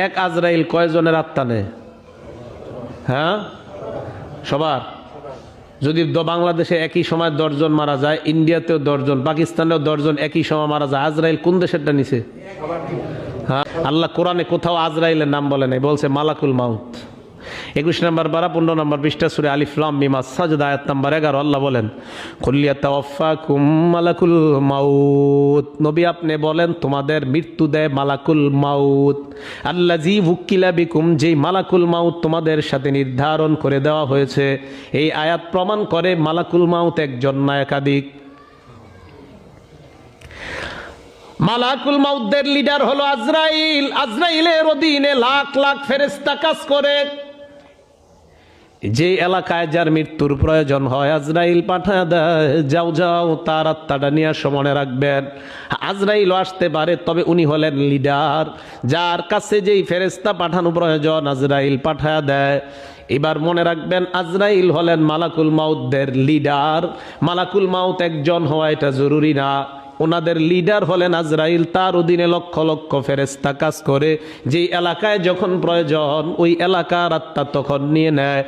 এক আজরাইল কয়জনের আত্মা নেয়? হ্যাঁ, সবার। যদি বাংলাদেশে একই সময় 10 জন মারা যায়, ইন্ডিয়াতেও 10 জন, পাকিস্তানেও 10 জন একই সময় মারা যায়, আজরাইল কোন দেশেরটা নিছে? হ্যাঁ, আল্লাহ কোরআনে কোথাও আজরাইলের নাম বলে নাই, বলছে মালাকুল মাউত। 21 নম্বর পারা 15 নম্বর পৃষ্ঠা সূরা আলিফ লাম মিম আস-সাজদা আয়াত নম্বর 11 আল্লাহ বলেন, কুল ইয়াতাওয়াফাকুম মালাকুল মাউত, নবী আপনি বলেন তোমাদের মৃত্যু দেয় মালাকুল মাউত, আল্লাযী উকিলা বিকুম, যেই মালাকুল মাউত তোমাদের সাথে নির্ধারণ করে দেওয়া হয়েছে। এই আয়াত প্রমাণ করে মালাকুল মাউত একজন না একাধিক। মালাকুল মাউতের লিডার হলো আজরাইল। আজরাইলের অধীনে লাখ লাখ ফেরেশতা কাজ করে। যে এলাকায় যার মৃত্যুর প্রয়োজন হয় আজরাইল পাঠায় দেয়, যাও যাও তার আত্মাটা নিয়ে মনে রাখবেন। আজরাইল আসতে পারে, তবে উনি হলেন লিডার, যার কাছে যেই ফেরেশতা পাঠানো প্রয়োজন আজরাইল পাঠায় দেয়। এবার মনে রাখবেন আজরাইল হলেন মালাকুল মাউতদের লিডার। মালাকুল মাউত একজন হওয়া এটা জরুরি না, ওনাদের লিডার হলেন আজরাইল, তার অধীনে লক্ষ লক্ষ ফেরেশতা কাজ করে। যেই এলাকায় যখন প্রয়োজন ওই এলাকার আত্মা তখন নিয়ে নেয়।